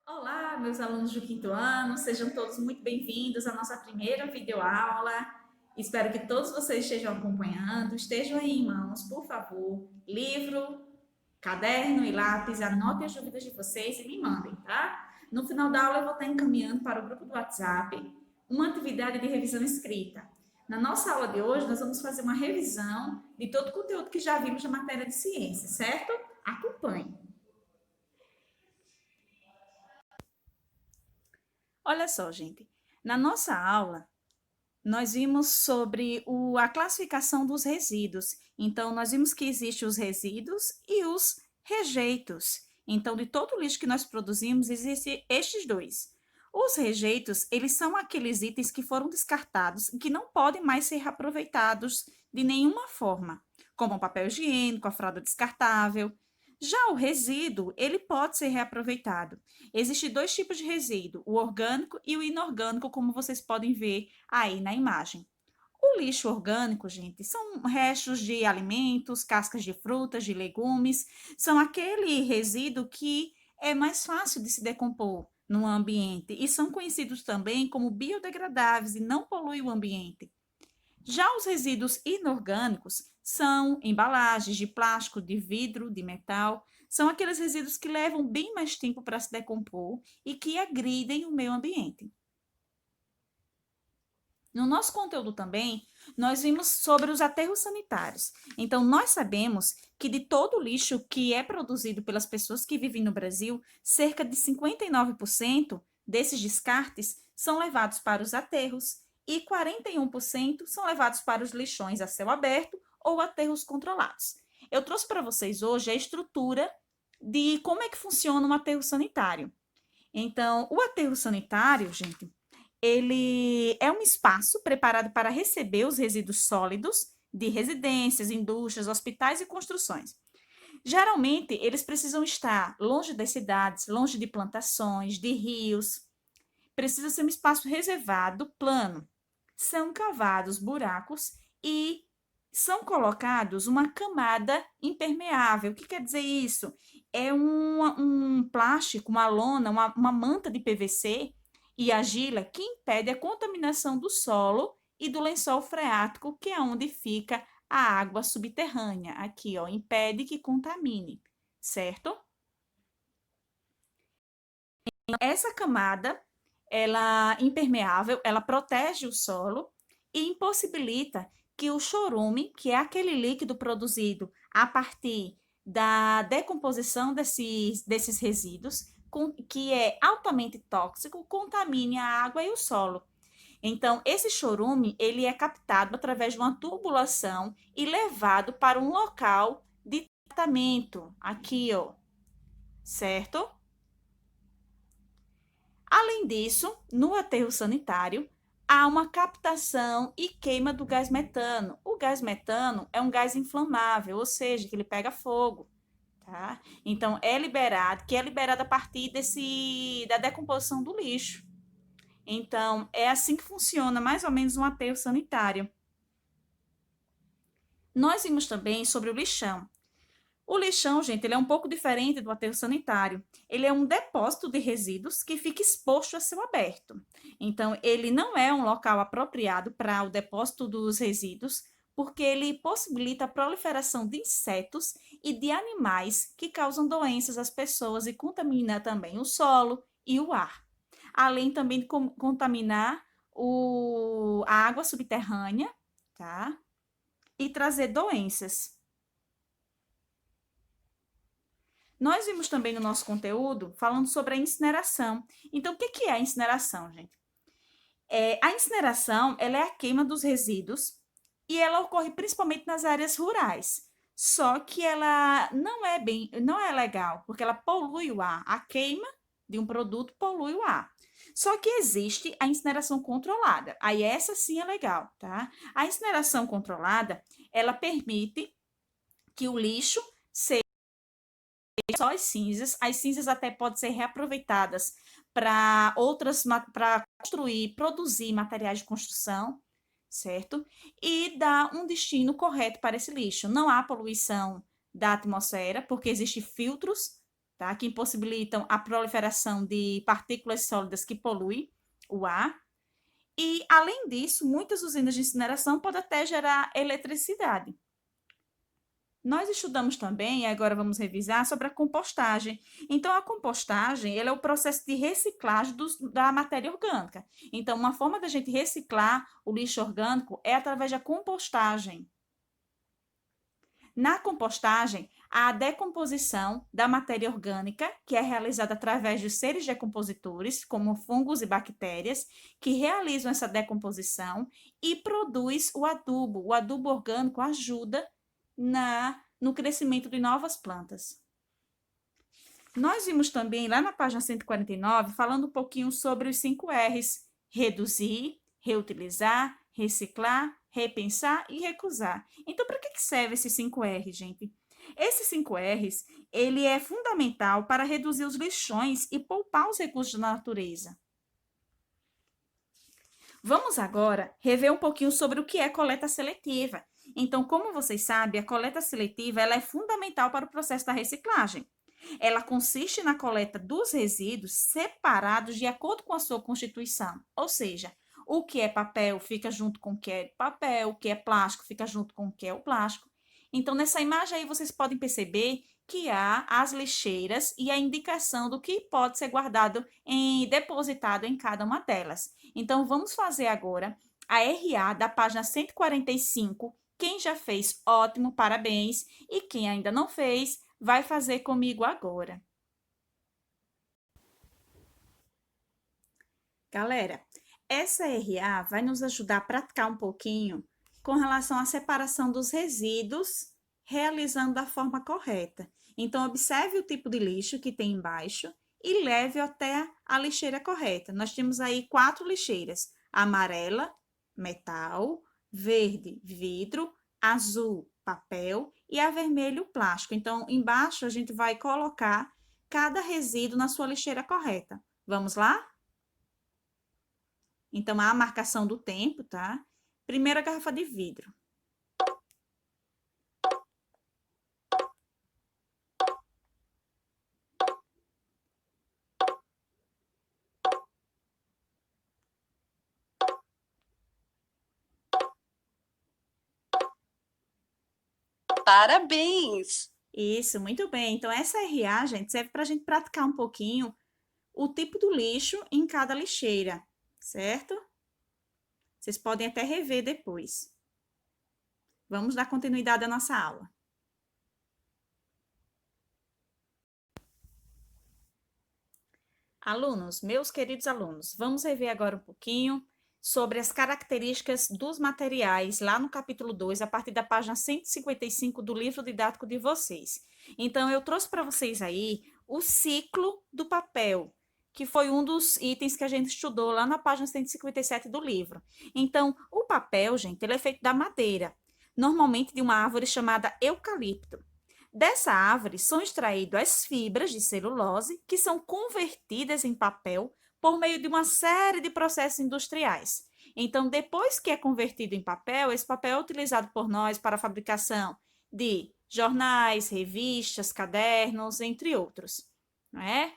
Olá, meus alunos do quinto ano, sejam todos muito bem-vindos à nossa primeira videoaula. Espero que todos vocês estejam acompanhando, estejam aí em mãos, por favor, livro, caderno e lápis, anotem as dúvidas de vocês e me mandem, tá? No final da aula eu vou estar encaminhando para o grupo do WhatsApp uma atividade de revisão escrita. Na nossa aula de hoje, nós vamos fazer uma revisão de todo o conteúdo que já vimos na matéria de ciência, certo? Acompanhe. Olha só, gente. Na nossa aula, nós vimos sobre a classificação dos resíduos. Então, nós vimos que existem os resíduos e os rejeitos. Então, de todo o lixo que nós produzimos, existem estes dois. Os rejeitos, eles são aqueles itens que foram descartados e que não podem mais ser reaproveitados de nenhuma forma, como o papel higiênico, a fralda descartável. Já o resíduo, ele pode ser reaproveitado. Existem dois tipos de resíduo, o orgânico e o inorgânico, como vocês podem ver aí na imagem. O lixo orgânico, gente, são restos de alimentos, cascas de frutas, de legumes, são aquele resíduo que é mais fácil de se decompor no ambiente e são conhecidos também como biodegradáveis e não poluem o ambiente. Já os resíduos inorgânicos são embalagens de plástico, de vidro, de metal, são aqueles resíduos que levam bem mais tempo para se decompor e que agridem o meio ambiente. No nosso conteúdo também, nós vimos sobre os aterros sanitários. Então, nós sabemos que de todo o lixo que é produzido pelas pessoas que vivem no Brasil, cerca de 59% desses descartes são levados para os aterros e 41% são levados para os lixões a céu aberto ou aterros controlados. Eu trouxe para vocês hoje a estrutura de como é que funciona um aterro sanitário. Então, o aterro sanitário, gente, ele é um espaço preparado para receber os resíduos sólidos de residências, indústrias, hospitais e construções. Geralmente, eles precisam estar longe das cidades, longe de plantações, de rios. Precisa ser um espaço reservado, plano. São cavados buracos e são colocados uma camada impermeável. O que quer dizer isso? É um plástico, uma lona, uma manta de PVC e argila que impede a contaminação do solo e do lençol freático, que é onde fica a água subterrânea. Aqui, ó, impede que contamine, certo? Essa camada, ela impermeável, ela protege o solo e impossibilita que o chorume, que é aquele líquido produzido a partir da decomposição desses resíduos, que é altamente tóxico, contamine a água e o solo. Então, esse chorume, ele é captado através de uma tubulação e levado para um local de tratamento, aqui, ó, certo? Além disso, no aterro sanitário, há uma captação e queima do gás metano. O gás metano é um gás inflamável, ou seja, que ele pega fogo, tá? Então, que é liberado a partir da decomposição do lixo. Então, é assim que funciona mais ou menos um aterro sanitário. Nós vimos também sobre o lixão. O lixão, gente, ele é um pouco diferente do aterro sanitário. Ele é um depósito de resíduos que fica exposto a céu aberto. Então, ele não é um local apropriado para o depósito dos resíduos, porque ele possibilita a proliferação de insetos e de animais que causam doenças às pessoas e contamina também o solo e o ar. Além também de contaminar a água subterrânea, tá? E trazer doenças. Nós vimos também no nosso conteúdo falando sobre a incineração. Então, o que é a incineração, gente? A incineração, ela é a queima dos resíduos e ela ocorre principalmente nas áreas rurais. Só que ela não é legal, porque ela polui o ar. A queima de um produto polui o ar. Só que existe a incineração controlada. Aí essa sim é legal, tá? A incineração controlada, ela permite que o lixo seja só as cinzas até podem ser reaproveitadas para construir, produzir materiais de construção, certo? E dar um destino correto para esse lixo. Não há poluição da atmosfera, porque existem filtros tá? Que impossibilitam a proliferação de partículas sólidas que poluem o ar. E, além disso, muitas usinas de incineração podem até gerar eletricidade. Nós estudamos também, e agora vamos revisar, sobre a compostagem. Então, a compostagem ela é o processo de reciclagem da matéria orgânica. Então, uma forma da gente reciclar o lixo orgânico é através da compostagem. Na compostagem, há a decomposição da matéria orgânica, que é realizada através dos seres decompositores, como fungos e bactérias, que realizam essa decomposição e produz o adubo. O adubo orgânico ajuda no crescimento de novas plantas. Nós vimos também lá na página 149, falando um pouquinho sobre os 5 R's: reduzir, reutilizar, reciclar, repensar e recusar. Então, para que serve esses 5 R's, gente? Esses 5 R's, ele é fundamental para reduzir os lixões e poupar os recursos da natureza. Vamos agora rever um pouquinho sobre o que é coleta seletiva. Então, como vocês sabem, a coleta seletiva ela é fundamental para o processo da reciclagem. Ela consiste na coleta dos resíduos separados de acordo com a sua constituição, ou seja, o que é papel fica junto com o que é papel, o que é plástico fica junto com o que é o plástico. Então, nessa imagem aí, vocês podem perceber que há as lixeiras e a indicação do que pode ser guardado depositado em cada uma delas. Então, vamos fazer agora a RA da página 145. Quem já fez, ótimo, parabéns. E quem ainda não fez, vai fazer comigo agora. Galera, essa RA vai nos ajudar a praticar um pouquinho com relação à separação dos resíduos, realizando da forma correta. Então, observe o tipo de lixo que tem embaixo e leve até a lixeira correta. Nós temos aí 4 lixeiras: amarela, metal, verde, vidro, azul, papel e a vermelho, plástico. Então, embaixo a gente vai colocar cada resíduo na sua lixeira correta. Vamos lá? Então, há a marcação do tempo, tá? Primeira garrafa de vidro. Parabéns! Isso, muito bem. Então, essa RA, gente, serve para a gente praticar um pouquinho o tipo do lixo em cada lixeira, certo? Vocês podem até rever depois. Vamos dar continuidade à nossa aula. Alunos, meus queridos alunos, vamos rever agora um pouquinho sobre as características dos materiais lá no capítulo 2, a partir da página 155 do livro didático de vocês. Então, eu trouxe para vocês aí o ciclo do papel, que foi um dos itens que a gente estudou lá na página 157 do livro. Então, o papel, gente, ele é feito da madeira, normalmente de uma árvore chamada eucalipto. Dessa árvore são extraídas as fibras de celulose, que são convertidas em papel por meio de uma série de processos industriais. Então, depois que é convertido em papel, esse papel é utilizado por nós para a fabricação de jornais, revistas, cadernos, entre outros, não é?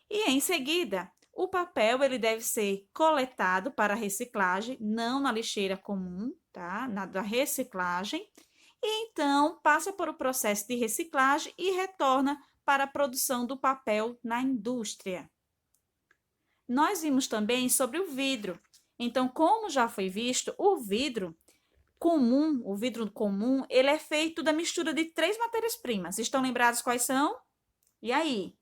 E em seguida, o papel ele deve ser coletado para reciclagem, não na lixeira comum, tá? Na da reciclagem. E então passa por o processo de reciclagem e retorna para a produção do papel na indústria. Nós vimos também sobre o vidro. Então, como já foi visto, o vidro comum, ele é feito da mistura de 3 matérias-primas. Estão lembrados quais são? E aí?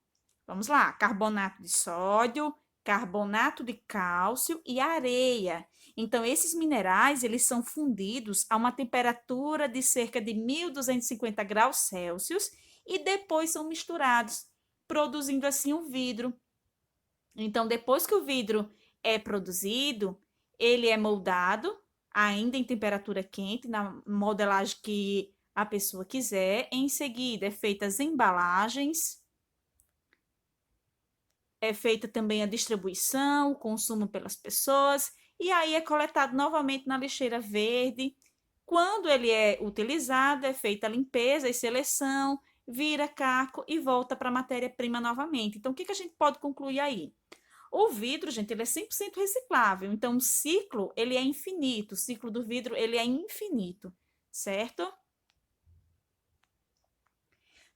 Vamos lá: carbonato de sódio, carbonato de cálcio e areia. Então, esses minerais, eles são fundidos a uma temperatura de cerca de 1250 graus Celsius e depois são misturados, produzindo assim o vidro. Então, depois que o vidro é produzido, ele é moldado, ainda em temperatura quente, na modelagem que a pessoa quiser. Em seguida, é feitas as embalagens, é feita também a distribuição, o consumo pelas pessoas, e aí é coletado novamente na lixeira verde. Quando ele é utilizado, é feita a limpeza e seleção, vira caco e volta para a matéria-prima novamente. Então, o que a gente pode concluir aí? O vidro, gente, ele é 100% reciclável. Então, o ciclo, ele é infinito. O ciclo do vidro, ele é infinito, certo?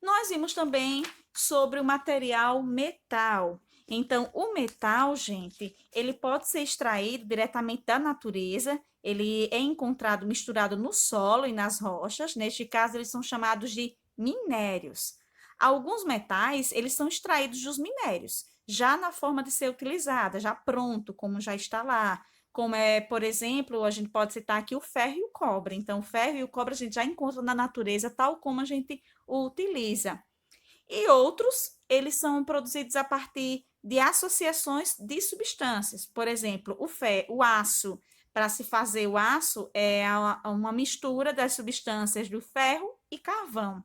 Nós vimos também sobre o material metal. Então, o metal, gente, ele pode ser extraído diretamente da natureza, ele é encontrado misturado no solo e nas rochas. Neste caso, eles são chamados de minérios. Alguns metais, eles são extraídos dos minérios, já na forma de ser utilizada, já pronto, como já está lá. Como é, por exemplo, a gente pode citar aqui o ferro e o cobre. Então, o ferro e o cobre a gente já encontra na natureza, tal como a gente o utiliza. E outros, eles são produzidos a partir de associações de substâncias. Por exemplo, o aço. Para se fazer o aço, é uma mistura das substâncias do ferro e carvão.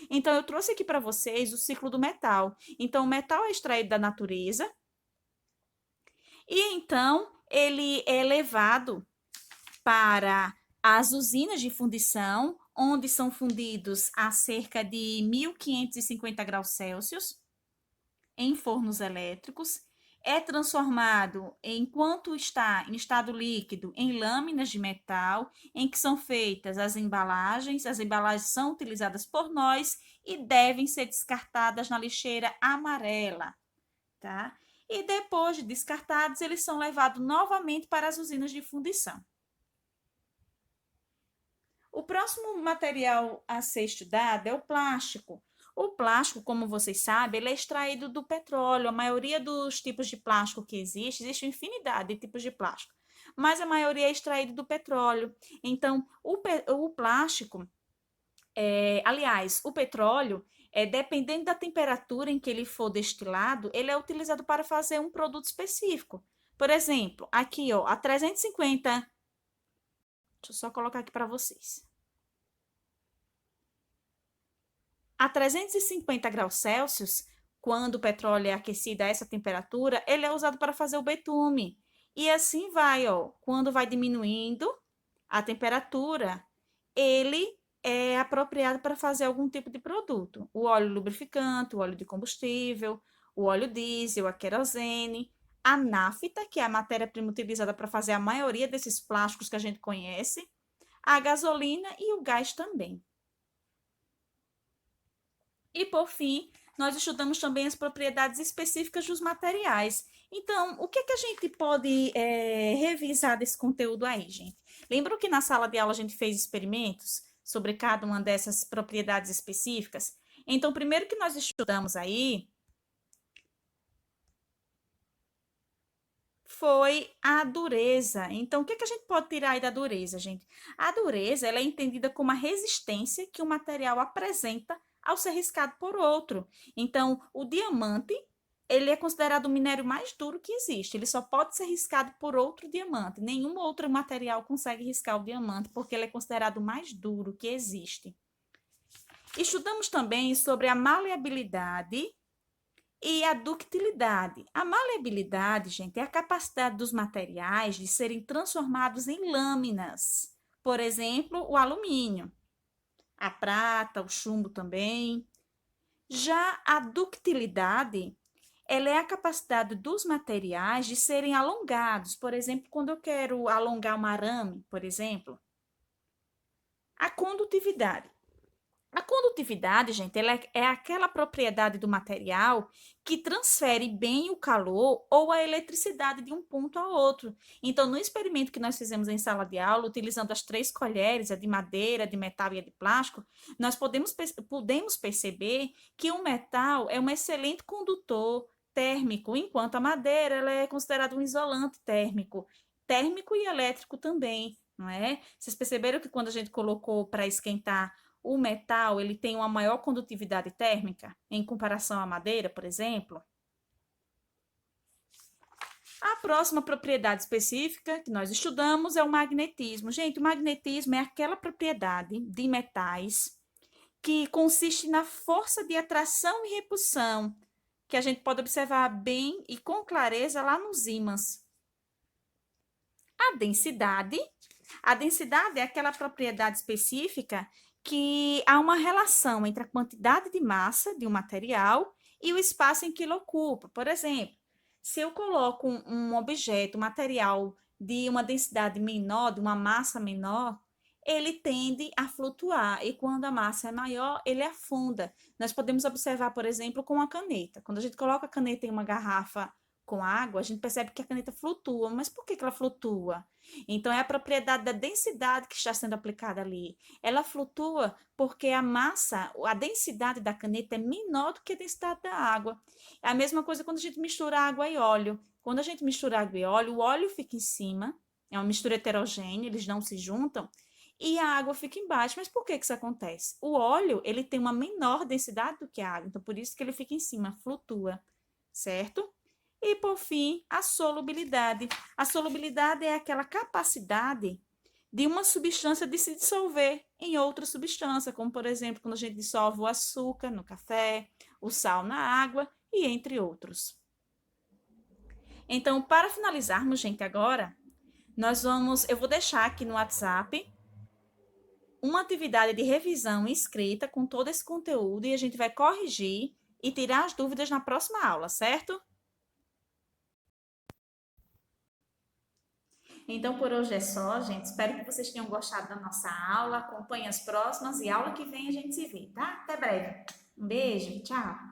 Então, eu trouxe aqui para vocês o ciclo do metal. Então, o metal é extraído da natureza e então ele é levado para as usinas de fundição, onde são fundidos a cerca de 1550 graus Celsius em fornos elétricos. É transformado, enquanto está em estado líquido, em lâminas de metal, em que são feitas as embalagens. As embalagens são utilizadas por nós e devem ser descartadas na lixeira amarela, tá? E depois de descartados, eles são levados novamente para as usinas de fundição. O próximo material a ser estudado é o plástico. O plástico, como vocês sabem, ele é extraído do petróleo. A maioria dos tipos de plástico que existe uma infinidade de tipos de plástico, mas a maioria é extraído do petróleo. Então, o plástico, aliás, o petróleo, dependendo da temperatura em que ele for destilado, ele é utilizado para fazer um produto específico. Por exemplo, aqui, ó, a 350. Deixa eu só colocar aqui para vocês. A 350 graus Celsius, quando o petróleo é aquecido a essa temperatura, ele é usado para fazer o betume. E assim vai, ó. Quando vai diminuindo a temperatura, ele é apropriado para fazer algum tipo de produto. O óleo lubrificante, o óleo de combustível, o óleo diesel, a querosene, a nafta, que é a matéria-prima utilizada para fazer a maioria desses plásticos que a gente conhece, a gasolina e o gás também. E, por fim, nós estudamos também as propriedades específicas dos materiais. Então, o que a gente pode revisar desse conteúdo aí, gente? Lembram que na sala de aula a gente fez experimentos sobre cada uma dessas propriedades específicas? Então, primeiro que nós estudamos aí foi a dureza. Então, o que a gente pode tirar aí da dureza, gente? A dureza, ela é entendida como a resistência que o material apresenta ao ser riscado por outro. Então, o diamante, ele é considerado o minério mais duro que existe. Ele só pode ser riscado por outro diamante. Nenhum outro material consegue riscar o diamante, porque ele é considerado o mais duro que existe. Estudamos também sobre a maleabilidade e a ductilidade. A maleabilidade, gente, é a capacidade dos materiais de serem transformados em lâminas. Por exemplo, o alumínio, a prata, o chumbo também. Já a ductilidade, ela é a capacidade dos materiais de serem alongados. Por exemplo, quando eu quero alongar um arame, por exemplo. A condutividade. A condutividade, gente, ela é aquela propriedade do material que transfere bem o calor ou a eletricidade de um ponto a outro. Então, no experimento que nós fizemos em sala de aula, utilizando as 3 colheres, a de madeira, a de metal e a de plástico, nós podemos perceber que o metal é um excelente condutor térmico, enquanto a madeira ela é considerada um isolante térmico, térmico e elétrico também, não é? Vocês perceberam que quando a gente colocou para esquentar o metal, ele tem uma maior condutividade térmica em comparação à madeira, por exemplo? A próxima propriedade específica que nós estudamos é o magnetismo. Gente, o magnetismo é aquela propriedade de metais que consiste na força de atração e repulsão, que a gente pode observar bem e com clareza lá nos ímãs. A densidade é aquela propriedade específica que há uma relação entre a quantidade de massa de um material e o espaço em que ele ocupa. Por exemplo, se eu coloco um objeto, um material de uma densidade menor, de uma massa menor, ele tende a flutuar e quando a massa é maior, ele afunda. Nós podemos observar, por exemplo, com a caneta. Quando a gente coloca a caneta em uma garrafa com água, a gente percebe que a caneta flutua. Mas por que ela flutua? Então, é a propriedade da densidade que está sendo aplicada ali. Ela flutua porque a massa, a densidade da caneta é menor do que a densidade da água. É a mesma coisa quando a gente mistura água e óleo. Quando a gente mistura água e óleo, o óleo fica em cima, é uma mistura heterogênea, eles não se juntam, e a água fica embaixo. Mas por que isso acontece? O óleo, ele tem uma menor densidade do que a água, então por isso que ele fica em cima, flutua, certo? E por fim, a solubilidade. A solubilidade é aquela capacidade de uma substância de se dissolver em outra substância, como por exemplo, quando a gente dissolve o açúcar no café, o sal na água e entre outros. Então, para finalizarmos, gente, agora, eu vou deixar aqui no WhatsApp uma atividade de revisão escrita com todo esse conteúdo e a gente vai corrigir e tirar as dúvidas na próxima aula, certo? Então, por hoje é só, gente. Espero que vocês tenham gostado da nossa aula. Acompanhe as próximas e aula que vem a gente se vê, tá? Até breve. Um beijo, tchau.